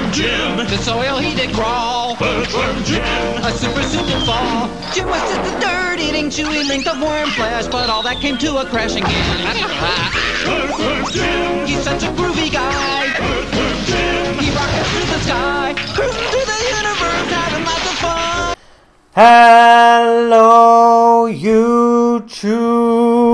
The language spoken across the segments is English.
Earthworm Jim. The soil he did crawl. Earthworm Jim. A super suit did fall. Jim was just a dirt-eating, chewy length of worm flesh, but all that came to a crashing end. Earthworm Jim. He's such a groovy guy. Earthworm Jim. He rockets through the sky, cruising through the universe, having lots of fun. Hello, YouTube!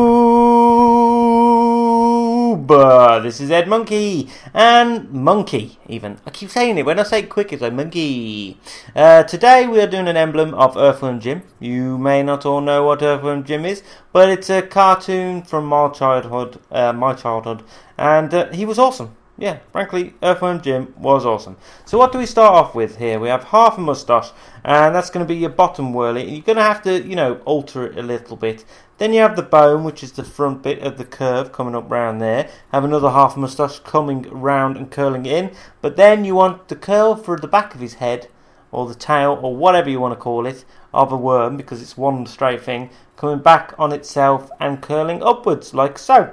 This is Edmonkey, and Monkey, even. I keep saying it. When I say it quick, it's like Monkey. Today we are doing an emblem of Earthworm Jim. You may not all know what Earthworm Jim is, but it's a cartoon from my childhood, and he was awesome. Yeah, frankly, Earthworm Jim was awesome. So what do we start off with here? We have half a moustache, and that's going to be your bottom whirly. You're going to have to, alter it a little bit. Then you have the bone, which is the front bit of the curve coming up round there. Have another half a moustache coming round and curling in. But then you want the curl for the back of his head, or the tail, or whatever you want to call it, of a worm, because it's one straight thing, coming back on itself and curling upwards, like so.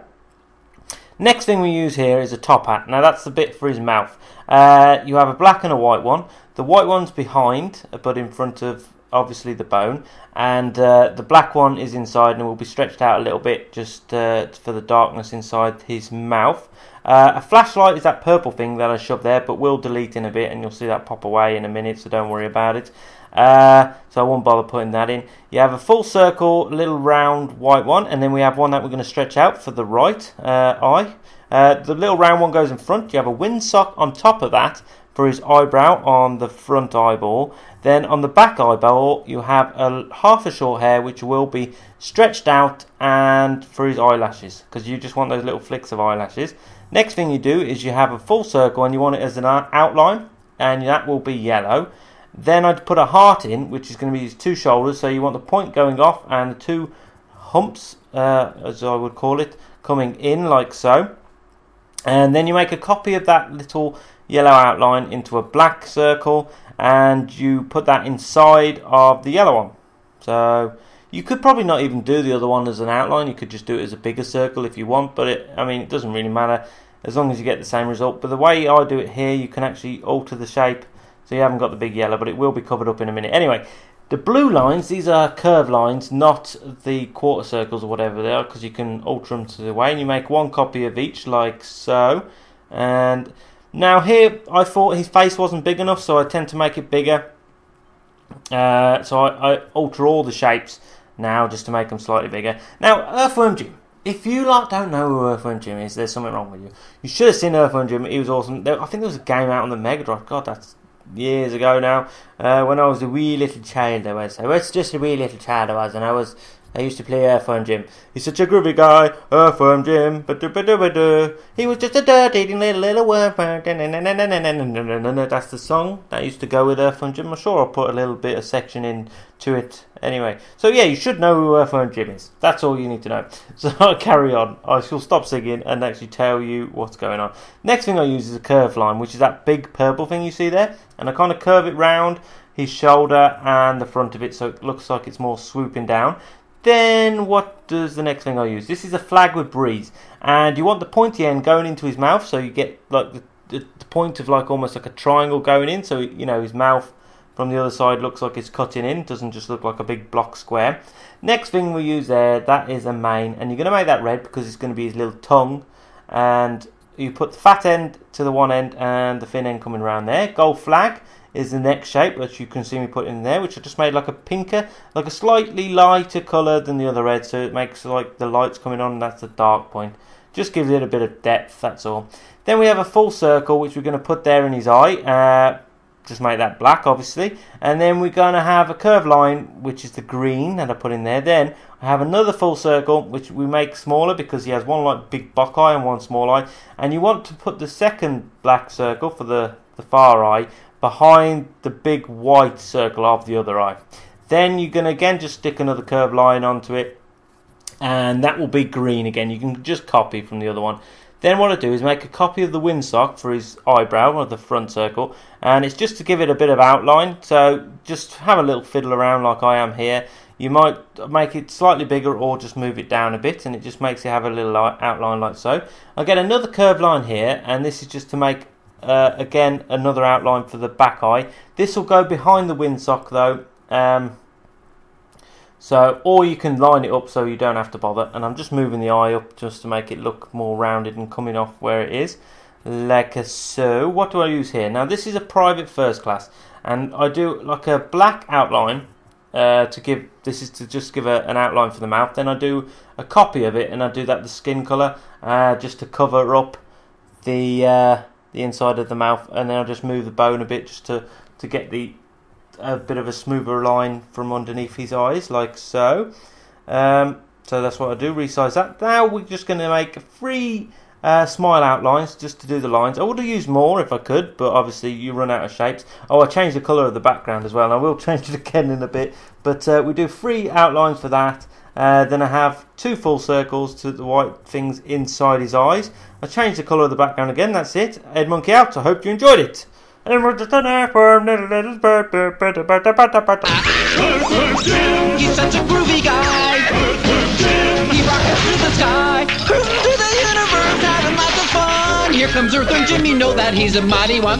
Next thing we use here is a top hat. Now that's the bit for his mouth. You have a black and a white one. The white one's behind, but in front of obviously the bone, and the black one is inside and will be stretched out a little bit just for the darkness inside his mouth. A flashlight is that purple thing that I shoved there, but we'll delete in a bit and you'll see that pop away in a minute, so don't worry about it. So I won't bother putting that in. You have a full circle, little round white one, and then we have one that we're going to stretch out for the right eye. The little round one goes in front. You have a windsock on top of that for his eyebrow on the front eyeball. Then on the back eyeball you have half a short hair which will be stretched out and for his eyelashes, because you just want those little flicks of eyelashes. Next thing you do is you have a full circle and you want it as an outline, and that will be yellow. Then I'd put a heart in, which is going to be his two shoulders, so you want the point going off and the two humps, as I would call it, coming in like so. And then you make a copy of that little yellow outline into a black circle, and you put that inside of the yellow one. So you could probably not even do the other one as an outline. You could just do it as a bigger circle if you want, but it doesn't really matter as long as you get the same result. But the way I do it here, you can actually alter the shape, so you haven't got the big yellow, but it will be covered up in a minute. Anyway, the blue lines, these are curved lines, not the quarter circles or whatever they are, because you can alter them to the way, and you make one copy of each like so. And now here I thought his face wasn't big enough, so I tend to make it bigger. So I alter all the shapes now just to make them slightly bigger. Now, Earthworm Jim. If you don't know who Earthworm Jim is, there's something wrong with you. You should have seen Earthworm Jim. He was awesome. I think there was a game out on the Mega Drive. God, that's years ago now. When I was a wee little child, I was. I was just a wee little child, and I used to play Earthworm Jim. He's such a groovy guy, Earthworm Jim. He was just a dirt-eating little worm. That's the song that used to go with Earthworm Jim. I'm sure I'll put a little bit of section into it anyway. So yeah, you should know who Earthworm Jim is. That's all you need to know. So I'll carry on. I shall stop singing and actually tell you what's going on. Next thing I use is a curve line, which is that big purple thing you see there. And I kind of curve it round his shoulder and the front of it, so it looks like it's more swooping down. Then what does the next thing I use? This is a flag with breeze, and you want the pointy end going into his mouth, so you get like the point of like almost like a triangle going in, so his mouth from the other side looks like it's cutting in, doesn't just look like a big block square. Next thing we use there, that is a mane, and you're going to make that red because it's going to be his little tongue, and you put the fat end to the one end and the thin end coming around there. Gold flag is the next shape that you can see me put in there, which I just made like a pinker, like a slightly lighter colour than the other red, so it makes like the lights coming on, and that's the dark point. Just gives it a bit of depth, that's all. Then we have a full circle, which we're going to put there in his eye. Just make that black, obviously. And then we're going to have a curved line, which is the green that I put in there. Then I have another full circle, which we make smaller because he has one like big buck eye and one small eye. And you want to put the second black circle for the far eye behind the big white circle of the other eye. Then you're going to again just stick another curved line onto it, and that will be green again. You can just copy from the other one. Then what I do is make a copy of the windsock for his eyebrow, or the front circle, and it's just to give it a bit of outline. So just have a little fiddle around like I am here. You might make it slightly bigger or just move it down a bit, and it just makes it have a little outline like so. I get another curved line here, and this is just to make again, another outline for the back eye. This will go behind the windsock though. So, or you can line it up so you don't have to bother. And I'm just moving the eye up just to make it look more rounded and coming off where it is. Like so. What do I use here? Now this is a private first class. And I do like a black outline to give, this is to just give an outline for the mouth. Then I do a copy of it and I do that the skin colour just to cover up the inside of the mouth. And then I'll just move the bone a bit just to get a bit of a smoother line from underneath his eyes, like so. So that's what I do, resize that. Now we're just going to make 3 smile outlines just to do the lines. I would have used more if I could, but obviously you run out of shapes. Oh, I changed the colour of the background as well, and I will change it again in a bit. But we do 3 outlines for that. Then I have 2 full circles to the white things inside his eyes. I changed the colour of the background again, that's it. Edmonkey out, I hope you enjoyed it. Earthworm Jim. He's such a groovy guy. Earthworm Jim. He rockets through the sky, cruising through the universe, having lots of fun. Here comes Earthworm Jim, you know that he's a mighty one.